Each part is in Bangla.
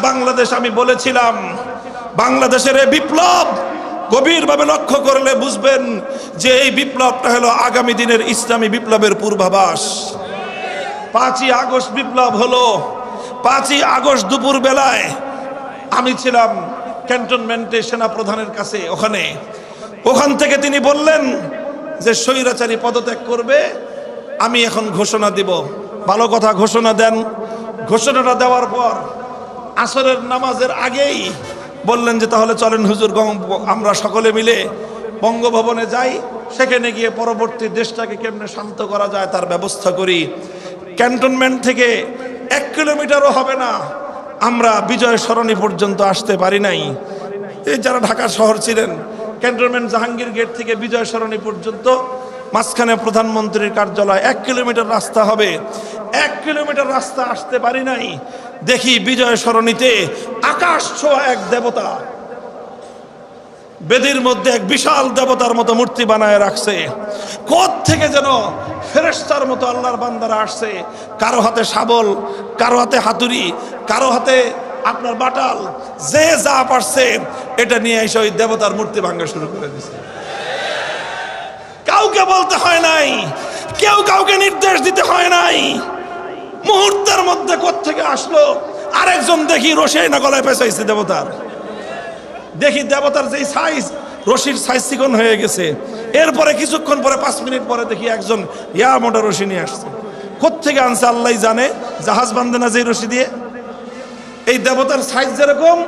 বাংলাদেশ আমি বলেছিলাম, বাংলাদেশের এই বিপ্লব গভীরভাবে লক্ষ্য করলে বুঝবেন যে এই বিপ্লবটা হলো আগামী দিনের ইসলামী বিপ্লবের পূর্বাভাস। 5ই আগস্ট বিপ্লব হলো। 5ই আগস্ট দুপুর বেলায় আমি ছিলাম ক্যান্টনমেন্টে সেনা প্রধানের কাছে, ওখান থেকে তিনি বললেন যে স্বৈরাচারী পদত্যাগ করবে, আমি এখন ঘোষণা দিব। ভালো কথা, ঘোষণা দেন। ঘোষণাটা দেওয়ার পর আসরের নামাজের আগেই বললেন যে তাহলে চলেন হুজুর, আমরা সকলে মিলে বঙ্গভবনে যাই, সেখানে গিয়ে পরবর্তী দেশটাকে কেমনে শান্ত করা যায় তার ব্যবস্থা করি। ক্যান্টনমেন্ট থেকে 1 কিলোমিটারও হবে না আমরা বিজয় সরণি পর্যন্ত আসতে পারি নাই। এই যারা ঢাকা শহর ছিলেন, ক্যান্টনমেন্ট জাহাঙ্গীর গেট থেকে বিজয় সরণি পর্যন্ত মাঝখানে প্রধানমন্ত্রীর কার্যালয়, 1 কিলোমিটার রাস্তা হবে। 1 কিলোমিটার রাস্তা আসতে পারি নাই, দেখি বিজয় সরণিতে আকাশ ছোঁয়া এক দেবতা বেদির মধ্যে এক বিশাল দেবতার মতো মূর্তি বানায় রাখছে। কোথ থেকে যেন ফেরেশতার মতো আল্লাহর বান্দারা আসছে, কারো হাতে শাবল, কারো হাতে হাতুড়ি, কারো হাতে আপনার বাটাল, যে যা পারছে এটা নিয়ে এসে ওই দেবতার মূর্তি ভাঙা শুরু করে দিছে। কাউকে বলতে হয় নাই, কেউ কাউকে নির্দেশ দিতে হয় নাই, মুহূর্তের মধ্যে কোত্থেকে আসলো। আরেকজন দেখি রশি না গলায় পেঁচাইছে দেবতার, দেখি দেবতার যেই সাইজ, রশির সাইজ চিকন হয়ে গেছে। এরপরে কিছুক্ষণ পরে 5 মিনিট পরে দেখি একজন ইয়া মোটা রশি নিয়ে আসছে। কোত্থেকে আনছে আল্লাহ জানে, জাহাজ বান্ধে না যে রশি দিয়ে। এই দেবতার সাইজ যেরকম,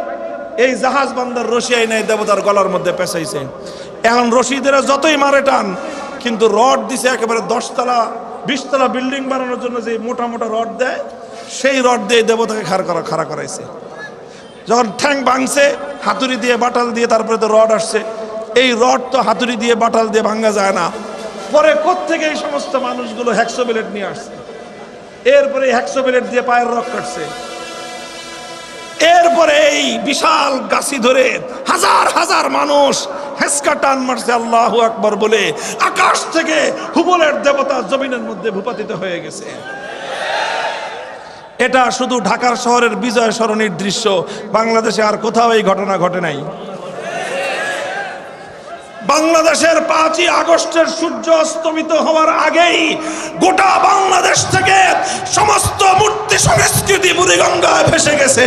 এই জাহাজ বান্ধার রশি আইনা এই দেবতার গলার মধ্যে পেঁচাইছে। এখন রশিদের যতই মারে টান, কিন্তু রড দিছে একেবারে 10 তলা 20 তলা বিল্ডিং বানানোর জন্য যে মোটা মোটা রড দেয়, সেই রড দিয়ে দেবতাকে খাড়া করাইছে। যখন ঠ্যাং ভাঙছে হাতুড়ি দিয়ে বাটাল দিয়ে, তারপরে তো রড আসছে। এই রড তো হাতুড়ি দিয়ে বাটাল দিয়ে ভাঙা যায় না। পরে কোত্থেকে এই সমস্ত মানুষগুলো হ্যাকসো ব্লেড নিয়ে আসছে, এরপরে হ্যাকসো ব্লেড দিয়ে পায়ের রক কাটছে। এরপরে এই বিশাল গাছি ধরে হাজার হাজার মানুষ হেসকা টান মারছে আল্লাহু আকবার বলে। আকাশ থেকে হুবলের দেবতা জমিনের মধ্যে ভূপাতিত হয়ে গেছে। এটা শুধু ঢাকার শহরের বিজয় সরণির দৃশ্য, বাংলাদেশে আর কোথাও এই ঘটনা ঘটে নাই। বাংলাদেশের 5ই আগস্টের সূর্য অস্তমিত হওয়ার আগেই গোটা বাংলাদেশ থেকে সমস্ত মূর্তি সংস্কৃতি বুড়িগঙ্গায় ভেসে গেছে।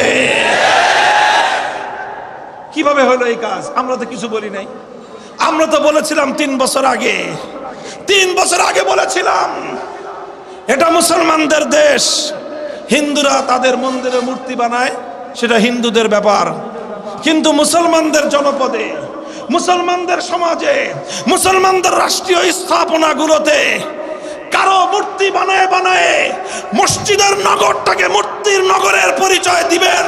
কিভাবে হলো এই কাজ? আমরা তো কিছু বলি নাই। আমরা তো বলেছিলাম 3 বছর আগে, 3 বছর আগে বলেছিলাম এটা মুসলমানদের দেশ, হিন্দুরা তাদের মন্দিরে মূর্তি বানায়, সেটা হিন্দুদের ব্যাপার। কিন্তু মুসলমানদের জনপদে, মুসলমানদের সমাজে, মুসলমানদের রাষ্ট্রীয় স্থাপনাগুলোতে কারো মূর্তি বানায় বানায় মসজিদের নগরটাকে মূর্তির নগরের পরিচয় দিবেন,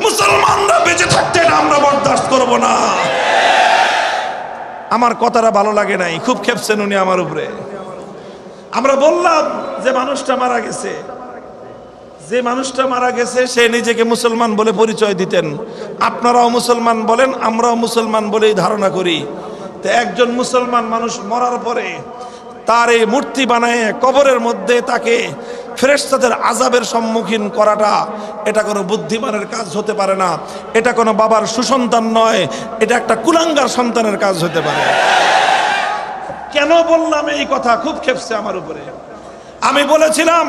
মুসলমানরা বেঁচে থাকতে আমরা বরদাস্ত করব না। আমার কথাটা ভালো লাগে নাই, খুব খেপছেন উনি আমার উপরে। আমরা বললাম যে মানুষটা মারা গেছে, যে মানুষটা মারা গেছে সে নিজেকে মুসলমান বলে পরিচয় দিতেন। আপনারাও মুসলমান বলেন, আমরাও মুসলমান বলেই ধারণা করি। তো একজন মুসলমান মানুষ মরার পরে তার এই মূর্তি বানায় কবরের মধ্যে তাকে ফেরেশতাদের আযাবের সম্মুখীন করাটা, এটা কোনো বুদ্ধিমানের কাজ হতে পারে না। এটা কোনো বাবার সুসন্তান নয়, এটা একটা কুলাঙ্গার সন্তানের কাজ হতে পারে। কেন বললাম এই কথা? খুব খেপছে আমার উপরে। আমি বলেছিলাম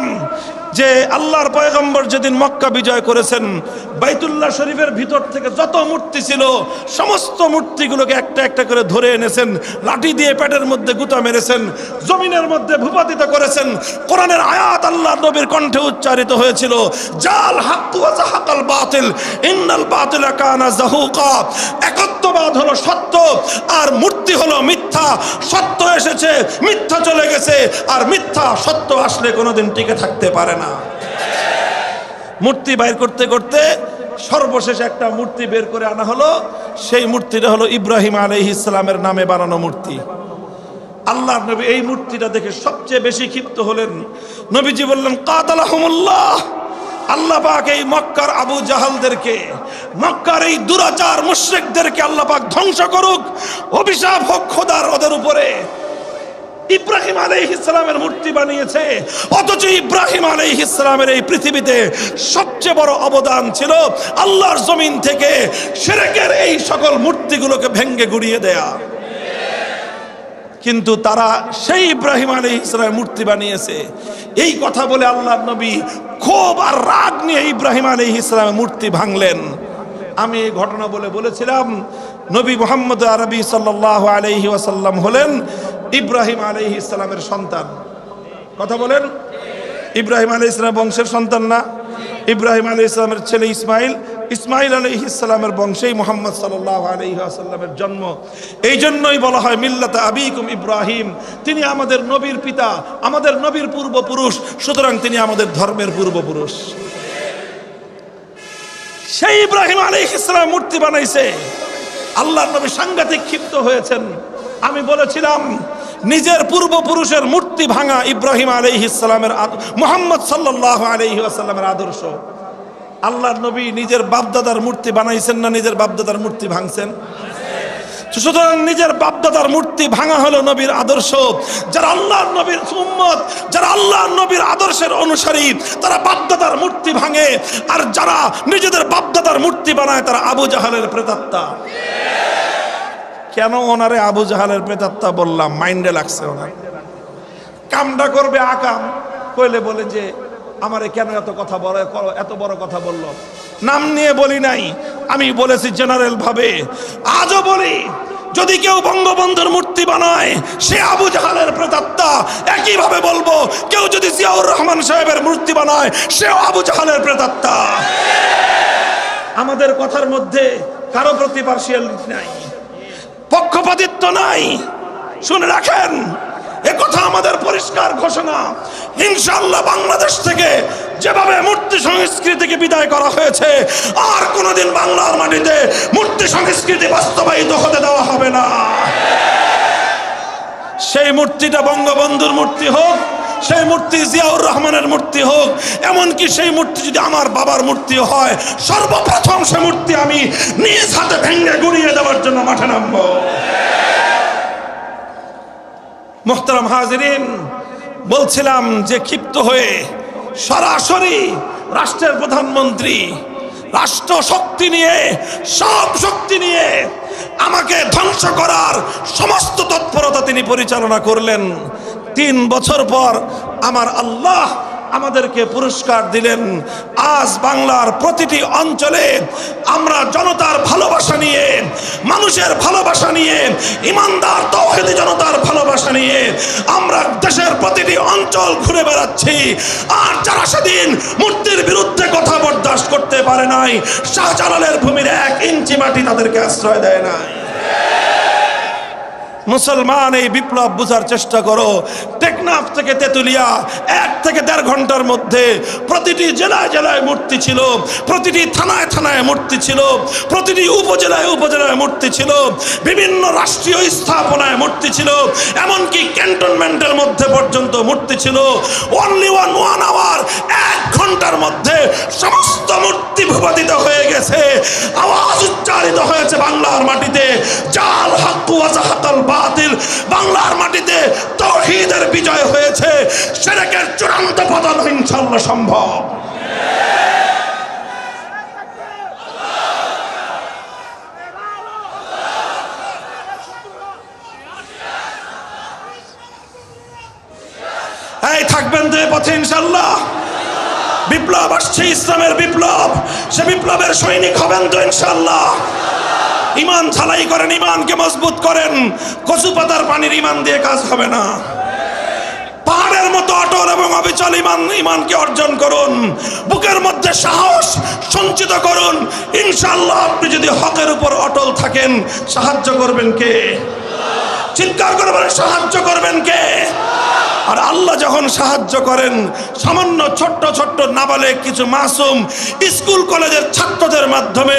যে আল্লাহর পয়গম্বর যেদিন মক্কা বিজয় করেছেন, বাইতুল্লাহ শরীফের ভিতর থেকে যত মূর্তি ছিল সমস্ত মূর্তিগুলোকে একটা একটা করে ধরে এনেছেন, লাঠি দিয়ে পেটের মধ্যে গুতা মেরেছেন, জমিনের মধ্যে ভূপাতিত করেছেন। কোরআনের আয়াত আল্লাহর নবীর কণ্ঠে উচ্চারিত হয়েছিল, জাল হাক্কু ওয়া যাহাকাল বাতিল ইন্নাল বাতিলা কানা যাহুকা। একত্ববাদ হলো সত্য আর মূর্তি হলো মিথ্যা। সত্য এসেছে, মিথ্যা চলে গেছে, আর মিথ্যা সত্য আসলে কোনোদিন টিকে থাকতে পারে না। মূর্তি বাইর করতে করতে সর্বশেষ একটা মূর্তি বের করে আনা হলো। সেই মূর্তিটা হলো ইব্রাহিম আলাইহিস সালামের নামে বানানো মূর্তি। আল্লাহর নবী এই মূর্তিটা দেখে সবচেয়ে বেশি ক্ষিপ্ত হলেন। নবীজি বললেন, কাতালাহুমুল্লাহ, আল্লাহ পাক এই মক্কার আবু জাহালদেরকে, মক্কার এই দুরাচার মুশরিকদেরকে আল্লাহ পাক ধ্বংস করুক, অভিশাপ হোক খোদার ওদের উপরে। ইব্রাহিম আলাইহিস সালামের মূর্তি বানিয়েছে, অথচ ইব্রাহিম আলাইহিস সালামের এই পৃথিবীতে সবচেয়ে বড় অবদান ছিল আল্লাহর জমিন থেকে শিরকের এই সকল মূর্তিগুলোকে ভেঙে গুড়িয়ে দেয়া। কিন্তু তারা সেই ইব্রাহিম আলাইহিস সালামের মূর্তি বানিয়েছে। এই কথা বলে আল্লাহর নবী ক্ষোভ আর রাগ নিয়ে ইব্রাহিম আলাইহিস সালামের মূর্তি ভাঙলেন। আমি এই ঘটনা বলেছিলাম নবী মুহাম্মদ আরবি সাল্লাল্লাহু আলাইহি ওয়াসাল্লাম হলেন ইব্রাহিম আলাইহিস সালামের সন্তান। কথা বলেন, ইব্রাহিম আলাইহিস সালামের বংশের সন্তান না? ইব্রাহিম আলাইহিস সালামের ছেলে ইসমাইল, ইসমাইল আলাইহিস সালামের বংশেই মুহাম্মদ সাল্লাল্লাহু আলাইহি ওয়াসাল্লামের জন্ম। এই জন্যই বলা হয় মিল্লাতা আবিকুম ইব্রাহিম, তিনি আমাদের নবীর পিতা, আমাদের নবীর পূর্বপুরুষ, সুতরাং তিনি আমাদের ধর্মের পূর্বপুরুষ। সেই ইব্রাহিম আলাইহিস সালাম মূর্তি বানাইছে। আল্লাহর নবী সাংঘাতিক ক্ষিপ্ত হয়েছেন। আমি বলেছিলাম নিজের পূর্বপুরুষের মূর্তি ভাঙা ইব্রাহিম আলাইহিস সালামের মুহাম্মদ সাল্লাল্লাহু আলাইহি ওয়াসাল্লামের আদর্শ। আল্লাহর নবী নিজের বাপদাদার মূর্তি বানাইছেন না নিজের বাপদাদার মূর্তি ভাঙছেন? সুতরাং নিজের বাপদাদার মূর্তি ভাঙা হলো নবীর আদর্শ। যারা আল্লাহর নবীর উম্মত, যারা আল্লাহর নবীর আদর্শের অনুসারী, তারা বাপদাদার মূর্তি ভাঙে। আর যারা নিজেদের বাপদাদার মূর্তি বানায় তারা আবু জাহালের প্রেতাত্মা। কেন ওনারে আবু জাহালের প্রেতাত্মা বললাম? মাইন্ডে লাগছে ওনার। কামটা করবে আকাম কইলে বলে যে আমারে কেন এত বড় কথা বললো। নাম নিয়ে বলি নাই, আমি বলেছি জেনারেল ভাবে। আজও বলি, যদি কেউ বঙ্গবন্ধুর মূর্তি বানায় সে আবু জাহালের প্রেতাত্মা। একই ভাবে বলবো, কেউ যদি জিয়াউর রহমান সাহেবের মূর্তি বানায় সেও আবু জাহালের প্রেতাত্মা। আমাদের কথার মধ্যে কারো প্রতি পার্সিয়ালিটি নাই, পক্ষপাতিত্ব নাই। শুনে রাখেন, একথা আমাদের পরিষ্কার ঘোষণা। ইনশাআল্লাহ বাংলাদেশ থেকে যেভাবে মূর্তি সংস্কৃতিকে বিদায় করা হয়েছে, আর কোনোদিন বাংলার মাটিতে মূর্তি সংস্কৃতি বাস্তবায়িত হতে দেওয়া হবে না। সেই মূর্তিটা বঙ্গবন্ধুর মূর্তি হোক, সেই মূর্তি জিয়াউর রহমানের মূর্তি হোক, এমনকি সেই মূর্তি যদি আমার বাবার মূর্তি হয়, সর্বপ্রথম সে মূর্তি আমি নিজ হাতে ভেঙে গুড়িয়ে দেওয়ার জন্য মাঠে নামবো। মুহতারাম হাজিরিন, বলছিলাম যে ক্ষিপ্ত হয়ে সরাসরি রাষ্ট্রের প্রধানমন্ত্রী রাষ্ট্র শক্তি নিয়ে, সব শক্তি নিয়ে আমাকে ধ্বংস করার সমস্ত তৎপরতা তিনি পরিচালনা করলেন। 3 বছর পর আমার আল্লাহ আমাদেরকে পুরস্কার দিলেন। আজ বাংলার প্রতিটি অঞ্চলে আমরা জনতার ভালোবাসা নিয়ে, মানুষের ভালোবাসা নিয়ে, ইমানদার তাওহীদি জনতার ভালোবাসা নিয়ে আমরা দেশের প্রতিটি অঞ্চল ঘুরে বেড়াচ্ছি। আর যারা সেদিন মূর্তির বিরুদ্ধে কথা বরদাস্ত করতে পারে নাই, শাহজালালের ভূমির 1 ইঞ্চি মাটি তাদেরকে আশ্রয় দেয় নাই। মুসলমান, এই বিপ্লব বুঝার চেষ্টা করো। টেকনাফ থেকে তেতুলিয়া 1 থেকে 1.5 ঘন্টার মধ্যে প্রতিটি জেলায় জেলায় মূর্তি ছিল, প্রতিটি থানায় থানায় মূর্তি ছিল, প্রতিটি উপজেলায় উপজেলায় মূর্তি ছিল, বিভিন্ন রাষ্ট্রীয় স্থাপনায় মূর্তি ছিল, এমনকি ক্যান্টনমেন্টের মধ্যে পর্যন্ত মূর্তি ছিল। অনলি 1 আওয়ার, 1 ঘন্টার মধ্যে সমস্ত মূর্তি ভূপাতিত হয়ে গেছে। আওয়াজ উচ্চারিত হয়েছে বাংলার মাটিতে, জাল হাক্কু ওয়া যাহাকাল বাতিল। বাংলার মাটিতে তাওহীদের বিজয় হয়েছে, শিরকের চূড়ান্ত পতন ইনশাআল্লাহ সম্ভব। এই থাকবেন তো এই পথে ইনশাআল্লাহ। বিপ্লব আসছে, ইসলামের বিপ্লব। সে বিপ্লবের সৈনিক হবেন তো ইনশাআল্লাহ। ইমান ঝালাই করেন, ইমানকে মজবুত করেন। কচু পাতার পানির ইমান দিয়ে কাজ হবে না। পাহাড়ের মতো অটল এবং অবিচল ইমানকে অর্জন করুন। বুকের মধ্যে সাহস সঞ্চিত করুন। ইনশাআল্লাহ আপনি যদি হকের উপর অটল থাকেন, সাহায্য করবেন কে? চিৎকার করবেন, সাহায্য করবেন কে? আর আল্লাহ যখন সাহায্য করেন, সামান্য ছোট্ট ছোট্ট নাবালেগ কিছু মাসুম স্কুল কলেজের ছাত্রদের মাধ্যমে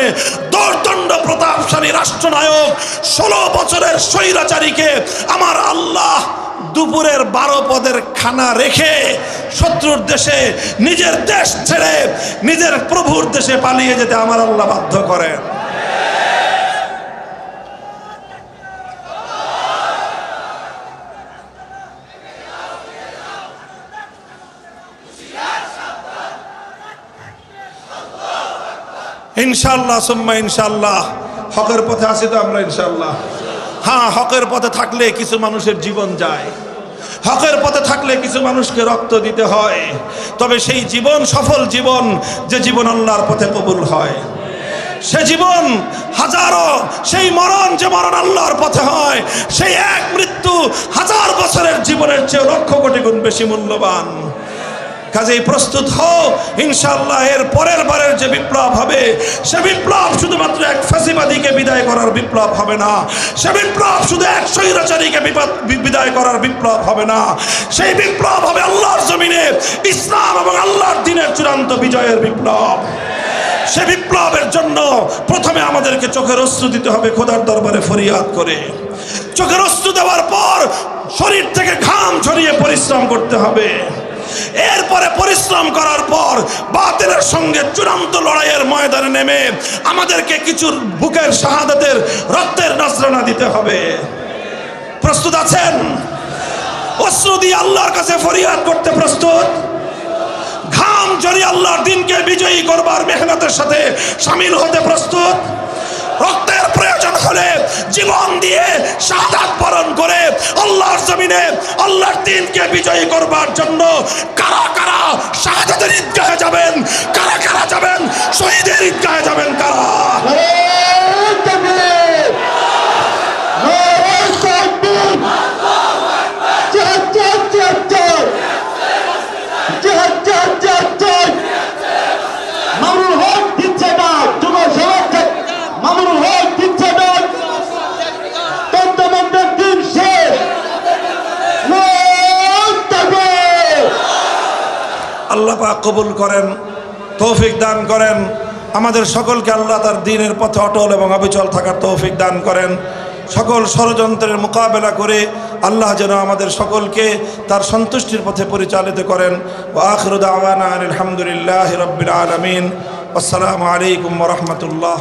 দোর্দণ্ড প্রতাপশালী রাষ্ট্রনায়ক 16 বছরের স্বৈরাচারীকে আমার আল্লাহ দুপুরের 12 পদের খানা রেখে শত্রুর দেশে, নিজের দেশ ছেড়ে নিজের প্রভুর দেশে পালিয়ে যেতে আমার আল্লাহ বাধ্য করেন। ইনশাআল্লাহ সুম্মা ইনশাআল্লাহ হকের পথে আছি তো আমরা ইনশাআল্লাহ। হ্যাঁ, হকের পথে থাকলে কিছু মানুষের জীবন যায়, হকের পথে থাকলে কিছু মানুষকে রক্ত দিতে হয়, তবে সেই জীবন সফল জীবন, যে জীবন আল্লাহর পথে কবুল হয়, সে জীবন হাজারো, সেই মরণ যে মরণ আল্লাহর পথে হয়, সেই এক মৃত্যু হাজার বছরের জীবনের চেয়ে লক্ষ কোটি গুণ বেশি মূল্যবান। কাজেই প্রস্তুত হও, ইনশাআল্লাহ এর পরের বারের যে বিপ্লব হবে, সে বিপ্লব শুধুমাত্র এক ফ্যাসিবাদীকে বিদায় করার বিপ্লব হবে না, সে বিপ্লব শুধু এক স্বৈরাচারীকে বিদায় করার বিপ্লব হবে না, সেই বিপ্লব হবে আল্লাহর জমিনে ইসলাম এবং আল্লাহর দ্বীনের চূড়ান্ত বিজয়ের বিপ্লব। সে বিপ্লবের জন্য প্রথমে আমাদেরকে চোখের অশ্রু দিতে হবে খোদার দরবারে ফরিয়াদ করে। চোখের অশ্রু দেওয়ার পর শরীর থেকে ঘাম ঝরিয়ে পরিশ্রম করতে হবে। এরপরে পরিশ্রম করার পর বাতিলের সঙ্গে চূড়ান্ত লড়াইয়ের ময়দানে নেমে আমাদেরকে কিছু বুকের শাহাদাতের রক্তের নজরানা দিতে হবে। প্রস্তুত আছেন? অশ্রু দিয়ে আল্লাহর কাছে ফরিয়াদ করতে প্রস্তুত? ঘাম ঝরিয়ে আল্লাহর দ্বীনকে বিজয়ী করবার মেহনতের সাথে শামিল হতে প্রস্তুত? রক্তের প্রয়োজন হলে জীবন দিয়ে শাহাদাত বরণ করে আল্লাহর জমিনে আল্লাহর দ্বীনকে বিজয়ী করবার জন্য কারা কারা শাহাদাতের ঈদগাহে যাবেন, কারা কারা যাবেন শহীদের ঈদগাহে যাবেন, কারা? আল্লাহ পাক কবুল করেন, তৌফিক দান করেন। আমাদের সকলকে আল্লাহ তার দ্বীনের পথে অটল এবং অবিচল থাকার তৌফিক দান করেন। সকল ষড়যন্ত্রের মোকাবেলা করে আল্লাহ যেন আমাদের সকলকে তার সন্তুষ্টির পথে পরিচালিত করেন। ওয়া আখিরু দাওয়ানা আলহামদুলিল্লাহি রাব্বিল আলামিন। আসসালামু আলাইকুম ওয়া রাহমাতুল্লাহ।